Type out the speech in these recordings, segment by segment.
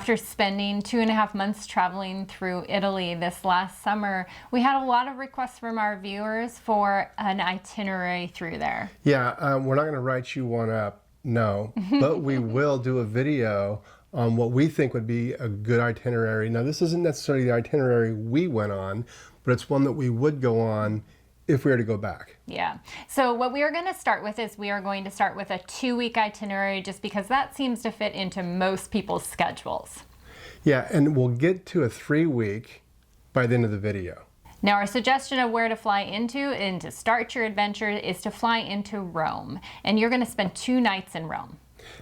After spending 2.5 months traveling through Italy this last summer, we had a lot of requests from our viewers for an itinerary through there. Yeah, we're not going to write you one up, no, but we will do a video on what we think would be a good itinerary. Now, this isn't necessarily the itinerary we went on, but it's one that we would go on if we were to go back. Yeah. So what we are going to start with is we are going to start with a 2-week itinerary, just because that seems to fit into most people's schedules. Yeah, and we'll get to a 3-week by the end of the video. Now, our suggestion of where to fly into and to start your adventure is to fly into Rome. And you're going to spend 2 nights in Rome.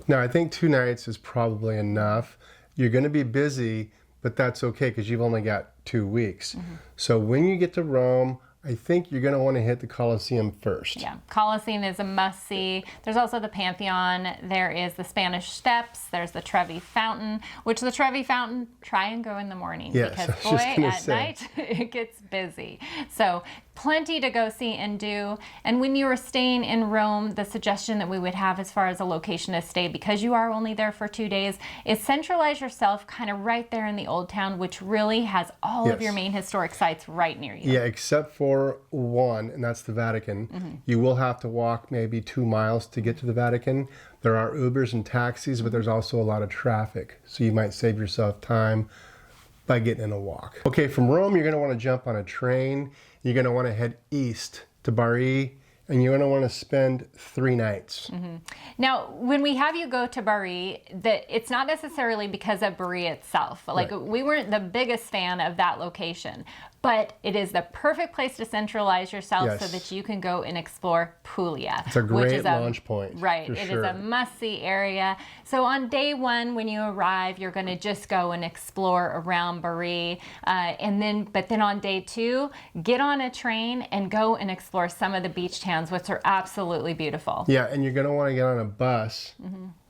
Now, I think 2 nights is probably enough. You're going to be busy, but that's okay because you've only got 2 weeks. So when you get to Rome, I think you're going to want to hit the Colosseum first. Yeah, Colosseum is a must-see. There's also the Pantheon. There is the Spanish Steps. There's the Trevi Fountain, which the Trevi Fountain, try and go in the morning. Yes, because, boy, at night, it gets busy. So plenty to go see and do. And when you are staying in Rome, the suggestion that we would have as far as a location to stay, because you are only there for 2 days, is centralize yourself kind of right there in the Old Town, which really has all of your main historic sites right near you. Yeah, except for one, and that's the Vatican. You will have to walk maybe 2 miles to get to the Vatican. There are Ubers and taxis, but there's also a lot of traffic. So you might save yourself time by getting in a walk. Okay, from Rome, you're going to want to jump on a train. You're going to want to head east to Bari, and you're going to want to spend 3 nights. Now, when we have you go to Bari, it's not necessarily because of Bari itself. Like, we weren't the biggest fan of that location, but it is the perfect place to centralize yourself so that you can go and explore Puglia. It's a great launch point. Right. It is a must-see area. So on day 1, when you arrive, you're going to just go and explore around Bari. But then on day 2, get on a train and go and explore some of the beach towns, which are absolutely beautiful. Yeah, and you're going to want to get on a bus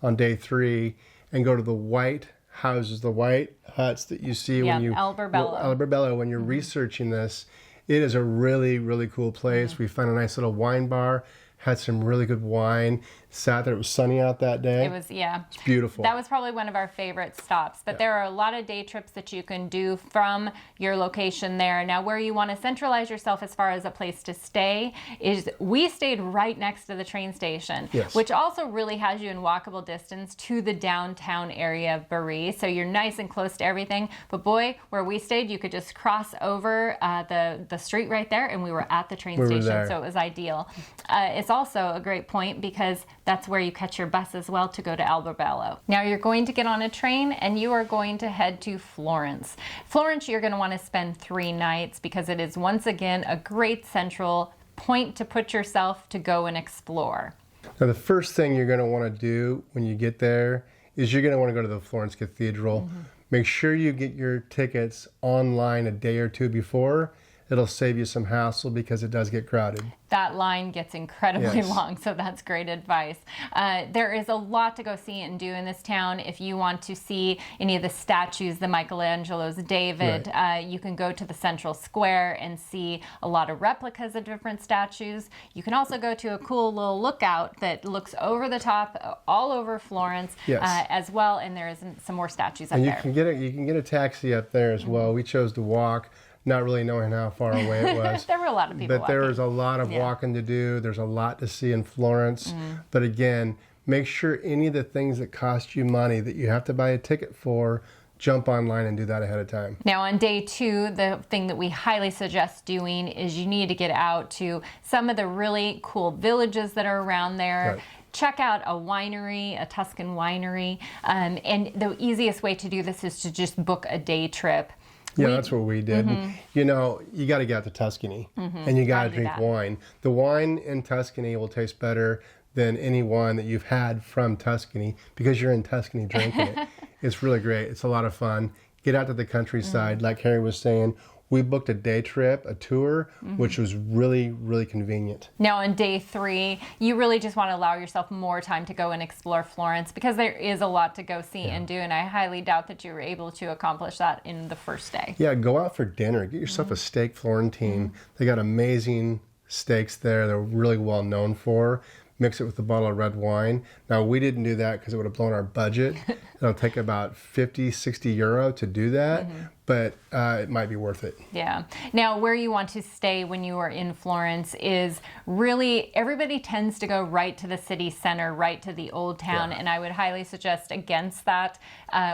on day 3 and go to the white houses, the white huts that you see when you Alberbello. When you're researching this. It is a really, really cool place. We found a nice little wine bar, had some really good wine. Sat there, it was sunny out that day. It was, It's beautiful. That was probably one of our favorite stops. But there are a lot of day trips that you can do from your location there. Now, where you want to centralize yourself as far as a place to stay is we stayed right next to the train station, which also really has you in walkable distance to the downtown area of Bari. So you're nice and close to everything. But boy, where we stayed, you could just cross over the street right there, and we were at the train station. So it was ideal. It's also a great point because that's where you catch your bus as well to go to Alberbello. Now you're going to get on a train and you are going to head to Florence. Florence, you're going to want to spend 3 nights because it is once again a great central point to put yourself to go and explore. Now the first thing you're going to want to do when you get there is you're going to want to go to the Florence Cathedral. Make sure you get your tickets online a day or 2 before. It'll save you some hassle because it does get crowded. That line gets incredibly long, so that's great advice. There is a lot to go see and do in this town. If you want to see any of the statues, the Michelangelo's David, you can go to the central square and see a lot of replicas of different statues. You can also go to a cool little lookout that looks over the top all over Florence as well, and there is some more statues up there. You can get a taxi up there as well. We chose to walk, not really knowing how far away it was. There were a lot of people walking. There was a lot of walking to do. There's a lot to see in Florence. But again, make sure any of the things that cost you money that you have to buy a ticket for, jump online and do that ahead of time. Now on day 2, the thing that we highly suggest doing is you need to get out to some of the really cool villages that are around there. Check out a winery, a Tuscan winery. And the easiest way to do this is to just book a day trip. Yeah, that's what we did. You know, you got to get out to Tuscany and you got to drink wine. The wine in Tuscany will taste better than any wine that you've had from Tuscany because you're in Tuscany drinking it. It's really great. It's a lot of fun. Get out to the countryside. Like Carrie was saying, we booked a day trip, a tour, which was really, really convenient. Now on day 3, you really just want to allow yourself more time to go and explore Florence because there is a lot to go see and do, and I highly doubt that you were able to accomplish that in the first day. Yeah, go out for dinner. Get yourself a steak Florentine. They got amazing steaks there they're really well known for. mix it with a bottle of red wine. Now, we didn't do that because it would have blown our budget. It'll take about 50, 60 euro to do that, but it might be worth it. Yeah. Now, where you want to stay when you are in Florence is really, everybody tends to go right to the city center, right to the old town, and I would highly suggest against that.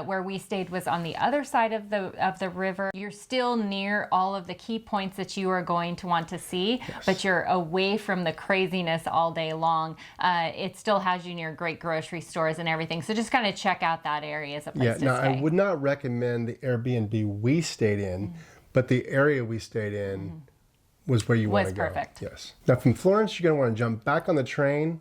Where we stayed was on the other side of the river. You're still near all of the key points that you are going to want to see, but you're away from the craziness all day long. It still has you near great grocery stores and everything, so just kind of check out that area as a place to now, stay. I would not recommend the Airbnb we stayed in, but the area we stayed in was where you want to go. Was perfect. Yes. Now, from Florence, you're going to want to jump back on the train,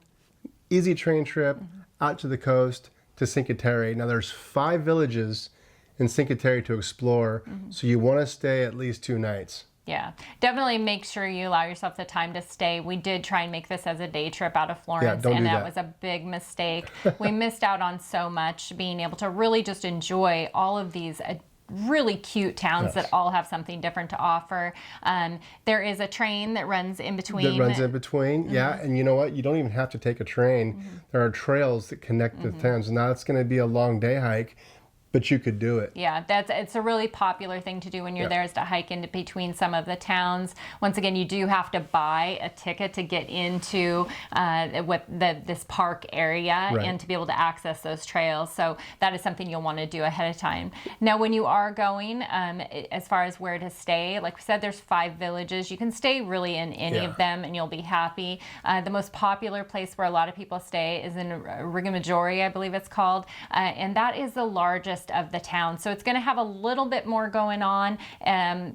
easy train trip out to the coast to Cinque Terre. Now, there's 5 villages in Cinque Terre to explore, so you want to stay at least 2 nights. Yeah, definitely make sure you allow yourself the time to stay. We did try and make this as a day trip out of Florence, and that was a big mistake. We missed out on so much, being able to really just enjoy all of these really cute towns that all have something different to offer. There is a train that runs in between. Yeah, and you know what? You don't even have to take a train. There are trails that connect the towns. Now, it's going to be a long day hike, but you could do it. Yeah, it's a really popular thing to do when you're there, is to hike into between some of the towns. Once again, you do have to buy a ticket to get into this park area and to be able to access those trails. So that is something you'll want to do ahead of time. Now, when you are going, as far as where to stay, like we said, there's 5 villages. You can stay really in any of them and you'll be happy. The most popular place where a lot of people stay is in Rigamaggiore, I believe it's called, and that is the largest of the town. So it's going to have a little bit more going on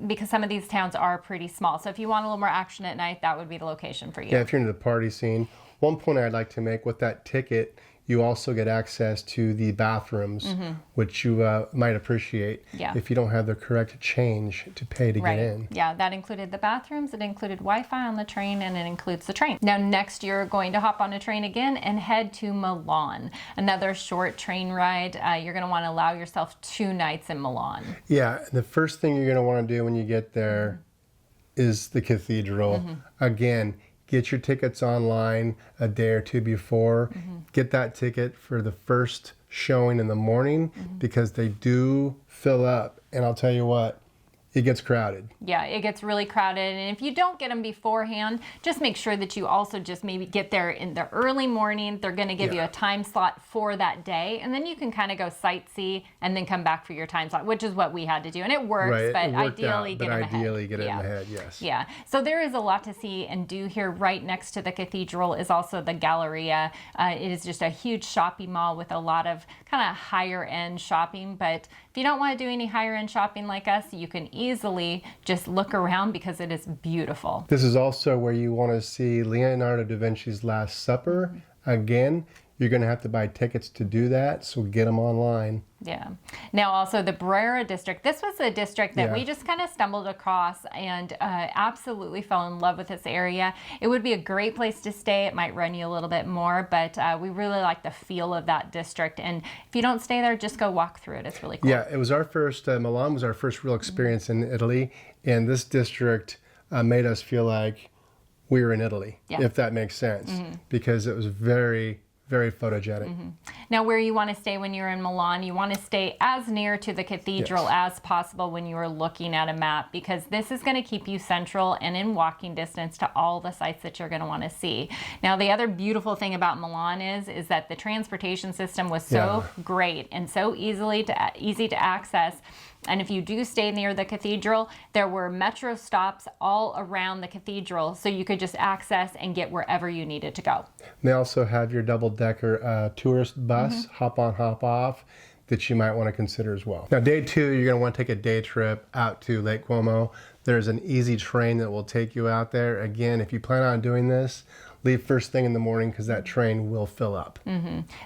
because some of these towns are pretty small. So if you want a little more action at night, that would be the location for you. Yeah, if you're into the party scene. One point I'd like to make, with that ticket, you also get access to the bathrooms, which you might appreciate if you don't have the correct change to pay to get in. Yeah, that included the bathrooms, it included Wi-Fi on the train, and it includes the train. Now, next you're going to hop on a train again and head to Milan. Another short train ride. You're going to want to allow yourself 2 nights in Milan. Yeah, the first thing you're going to want to do when you get there is the cathedral. Again, get your tickets online a day or 2 before. Get that ticket for the first showing in the morning because they do fill up. And I'll tell you what, it gets crowded. Yeah, it gets really crowded. And if you don't get them beforehand, just make sure that you also just maybe get there in the early morning. They're going to give you a time slot for that day. And then you can kind of go sightsee and then come back for your time slot, which is what we had to do. And it works, but ideally get them ahead. Yes. Yeah. So there is a lot to see and do here. Right next to the cathedral is also the Galleria. It is just a huge shopping mall with a lot of kind of higher end shopping. But if you don't want to do any higher end shopping like us, you can easily just look around because it is beautiful. This is also where you want to see Leonardo da Vinci's Last Supper. Again, you're going to have to buy tickets to do that, so get them online. Yeah. Now also the Brera district. This was a district that we just kind of stumbled across and absolutely fell in love with this area. It would be a great place to stay. It might run you a little bit more, but we really like the feel of that district. And if you don't stay there, just go walk through it. It's really cool. Yeah, it was our first, Milan was our first real experience in Italy. And this district made us feel like we were in Italy, if that makes sense, because it was very, very photogenic. Now, where you want to stay when you're in Milan, you want to stay as near to the cathedral as possible when you are looking at a map, because this is going to keep you central and in walking distance to all the sites that you're going to want to see. Now, the other beautiful thing about Milan is that the transportation system was so great and so easy to access. And if you do stay near the cathedral, there were metro stops all around the cathedral, so you could just access and get wherever you needed to go. They also have your double-decker tourist bus, hop on, hop off, that you might want to consider as well. Now, day 2, you're going to want to take a day trip out to Lake Como. There's an easy train that will take you out there. Again, if you plan on doing this, leave first thing in the morning because that train will fill up.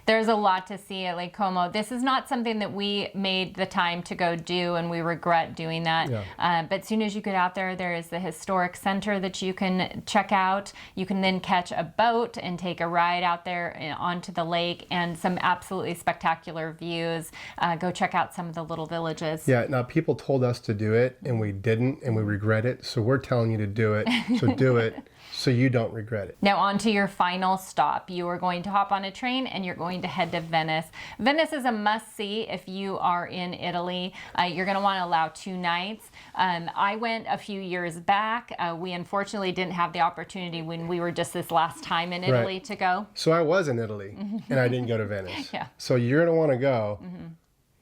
There's a lot to see at Lake Como. This is not something that we made the time to go do, and we regret doing that. But as soon as you get out there, there is the historic center that you can check out. You can then catch a boat and take a ride out there onto the lake, and some absolutely spectacular views. Go check out some of the little villages. Yeah, now people told us to do it, and we didn't, and we regret it. So we're telling you to do it. So do it so you don't regret it. Now, on to your final stop. You are going to hop on a train and you're going to head to Venice. Venice is a must-see if you are in Italy. You're going to want to allow 2 nights. I went a few years back. We unfortunately didn't have the opportunity when we were just this last time in Italy to go. So I was in Italy and I didn't go to Venice. Yeah. So you're going to want to go,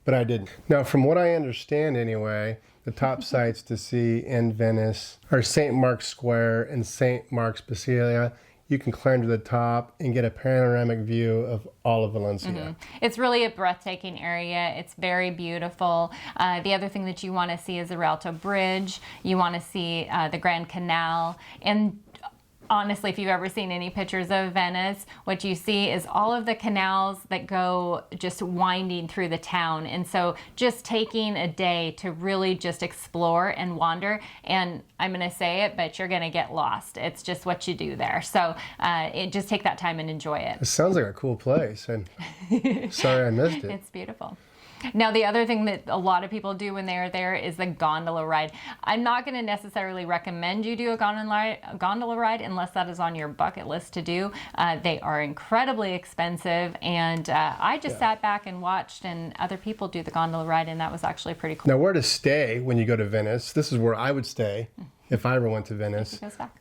but I didn't. Now, from what I understand anyway, the top sites to see in Venice are St. Mark's Square and St. Mark's Basilica. You can climb to the top and get a panoramic view of all of Valencia. It's really a breathtaking area. It's very beautiful. The other thing that you want to see is the Rialto Bridge. You want to see the Grand Canal. And honestly, if you've ever seen any pictures of Venice, what you see is all of the canals that go just winding through the town. And so just taking a day to really just explore and wander, and I'm going to say it, but you're going to get lost. It's just what you do there. So just take that time and enjoy it. It sounds like a cool place. I'm sorry I missed it. It's beautiful. Now, the other thing that a lot of people do when they're there is the gondola ride. I'm not going to necessarily recommend you do a gondola ride unless that is on your bucket list to do. They are incredibly expensive, and I just sat back and watched and other people do the gondola ride, and that was actually pretty cool. Now, where to stay when you go to Venice, this is where I would stay if I ever went to Venice,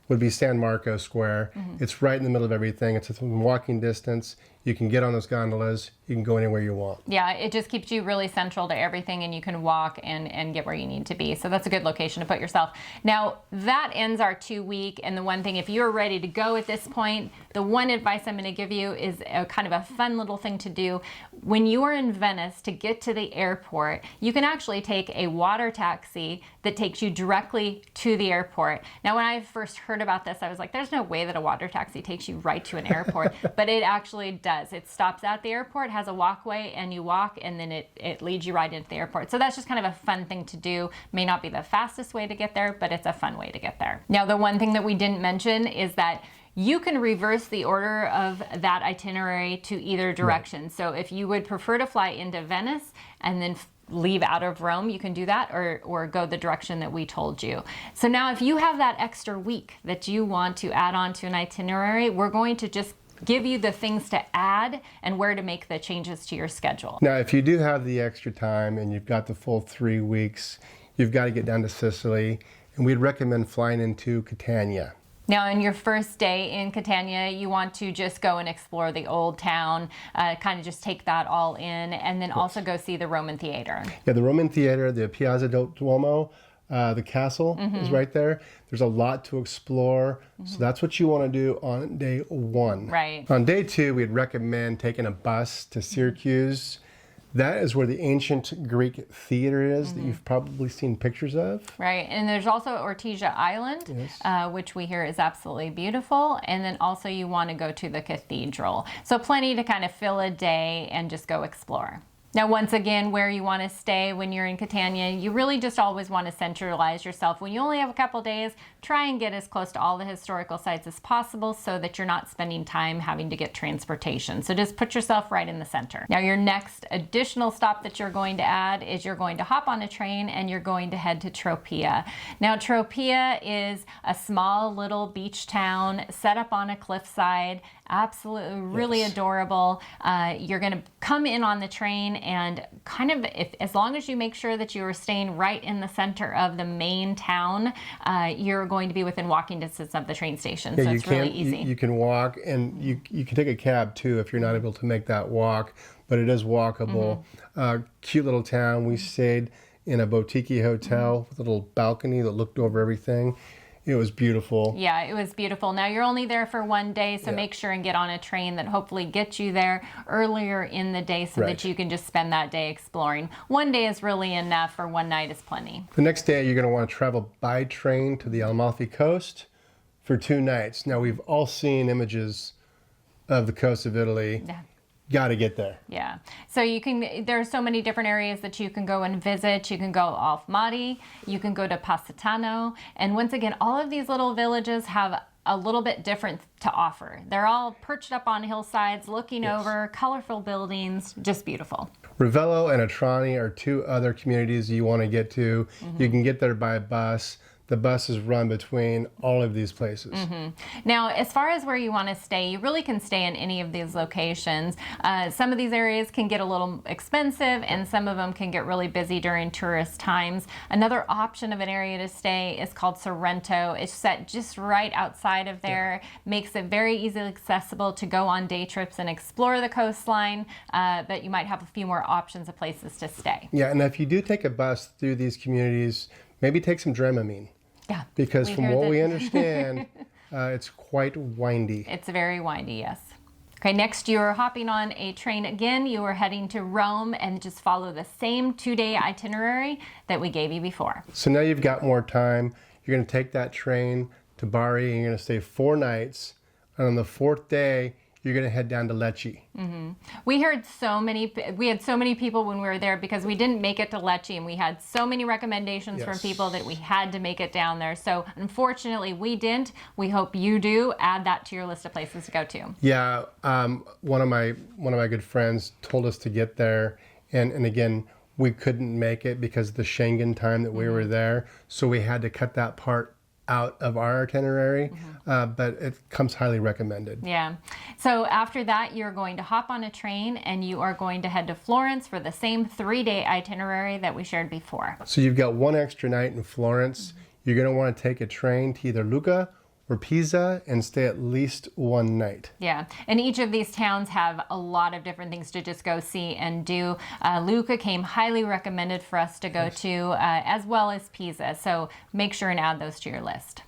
would be San Marco Square. It's right in the middle of everything. It's within walking distance. You can get on those gondolas. You can go anywhere you want. Yeah, it just keeps you really central to everything, and you can walk and get where you need to be. So that's a good location to put yourself. Now, that ends our 2-week. And the one thing, if you're ready to go at this point, the one advice I'm going to give you is a kind of a fun little thing to do. When you are in Venice, to get to the airport, you can actually take a water taxi that takes you directly to the airport. Now, when I first heard about this, I was like, there's no way that a water taxi takes you right to an airport, but it actually does. It stops at the airport, has a walkway, and you walk, and then it leads you right into the airport. So that's just kind of a fun thing to do. May not be the fastest way to get there, but it's a fun way to get there. Now, the one thing that we didn't mention is that you can reverse the order of that itinerary to either direction. So if you would prefer to fly into Venice and then leave out of Rome, you can do that, or go the direction that we told you. So now if you have that extra week that you want to add on to an itinerary, we're going to just give you the things to add and where to make the changes to your schedule. Now, if you do have the extra time and you've got the full 3 weeks, you've got to get down to Sicily, and we'd recommend flying into Catania. Now, on your first day in Catania, you want to just go and explore the old town, kind of just take that all in, and then also go see the Roman theater. Yeah, the Roman theater, the Piazza del Duomo, the castle is right there. There's a lot to explore, so that's what you want to do on day 1. Right. On day 2, we'd recommend taking a bus to Syracuse. That is where the ancient Greek theater is that you've probably seen pictures of. Right, and there's also Ortigia Island, which we hear is absolutely beautiful. And then also you want to go to the cathedral. So plenty to kind of fill a day and just go explore. Now, once again, where you want to stay when you're in Catania, you really just always want to centralize yourself. When you only have a couple days, try and get as close to all the historical sites as possible so that you're not spending time having to get transportation. So just put yourself right in the center. Now, your next additional stop that you're going to add is you're going to hop on a train and you're going to head to Tropea. Now, Tropea is a small little beach town set up on a cliffside. Absolutely, really adorable. You're going to come in on the train, and kind of, as long as you make sure that you are staying right in the center of the main town, you're going to be within walking distance of the train station. So it's really easy. You can walk, and you can take a cab too if you're not able to make that walk, but it is walkable. Cute little town. We stayed in a boutique hotel with a little balcony that looked over everything. It was beautiful. Yeah, it was beautiful. Now, you're only there for 1 day, so make sure and get on a train that hopefully gets you there earlier in the day so that you can just spend that day exploring. 1 day is really enough, or 1 night is plenty. The next day, you're going to want to travel by train to the Amalfi Coast for 2 nights. Now, we've all seen images of the coast of Italy. Yeah. Got to get there. Yeah. So there are so many different areas that you can go and visit. You can go off Mari, you can go to Positano. And once again, all of these little villages have a little bit different to offer. They're all perched up on hillsides, looking over, colorful buildings, just beautiful. Ravello and Atrani are 2 other communities you want to get to. You can get there by bus. the buses run between all of these places. Now, as far as where you want to stay, you really can stay in any of these locations. Some of these areas can get a little expensive, and some of them can get really busy during tourist times. Another option of an area to stay is called Sorrento. It's set just right outside of there, makes it very easily accessible to go on day trips and explore the coastline, but you might have a few more options of places to stay. Yeah, and if you do take a bus through these communities, maybe take some Dramamine. Yeah. Because from what we understand, it's quite windy. It's very windy, yes. Okay, next you're hopping on a train again. You are heading to Rome and just follow the same 2-day itinerary that we gave you before. So now you've got more time. You're going to take that train to Bari and you're going to stay 4 nights. And on the 4th day, you're going to head down to Lecce. We had so many people when we were there because we didn't make it to Lecce, and we had so many recommendations from people that we had to make it down there. So unfortunately we didn't. We hope you do. Add that to your list of places to go to. Yeah, one of my good friends told us to get there, and again, we couldn't make it because of the Schengen time that we were there. So we had to cut that part out of our itinerary, but it comes highly recommended. Yeah. So after that, you're going to hop on a train and you are going to head to Florence for the same 3-day itinerary that we shared before. So you've got 1 extra night in Florence. You're going to want to take a train to either Lucca or Pisa and stay at least 1 night. Yeah, and each of these towns have a lot of different things to just go see and do. Lucca came highly recommended for us to go to, as well as Pisa, so make sure and add those to your list.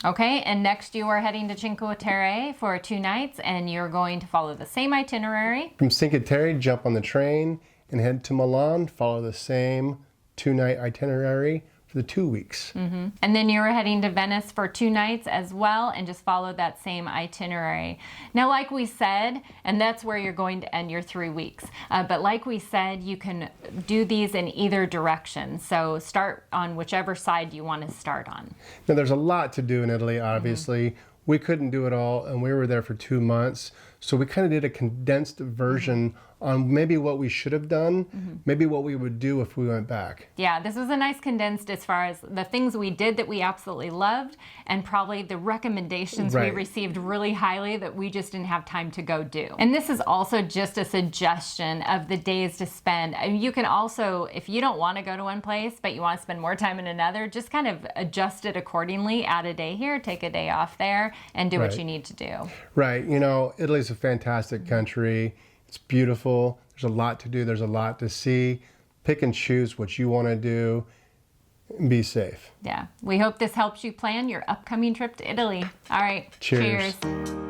Okay, and next you are heading to Cinque Terre for 2 nights, and you're going to follow the same itinerary. From Cinque Terre, jump on the train and head to Milan, follow the same 2-night itinerary for the 2 weeks. And then you're heading to Venice for 2 nights as well, and just follow that same itinerary. Now, like we said, and that's where you're going to end your 3 weeks, but like we said, you can do these in either direction. So start on whichever side you want to start on. Now, there's a lot to do in Italy, obviously. We couldn't do it all, and we were there for 2 months. So we kind of did a condensed version on maybe what we should have done, maybe what we would do if we went back. Yeah, this was a nice condensed as far as the things we did that we absolutely loved, and probably the recommendations we received really highly that we just didn't have time to go do. And this is also just a suggestion of the days to spend. You can also, if you don't want to go to one place, but you want to spend more time in another, just kind of adjust it accordingly. Add a day here, take a day off there, and do what you need to do. Right. You know, Italy's a fantastic country. It's beautiful. There's a lot to do. There's a lot to see. Pick and choose what you want to do. And be safe. Yeah. We hope this helps you plan your upcoming trip to Italy. All right. Cheers. Cheers.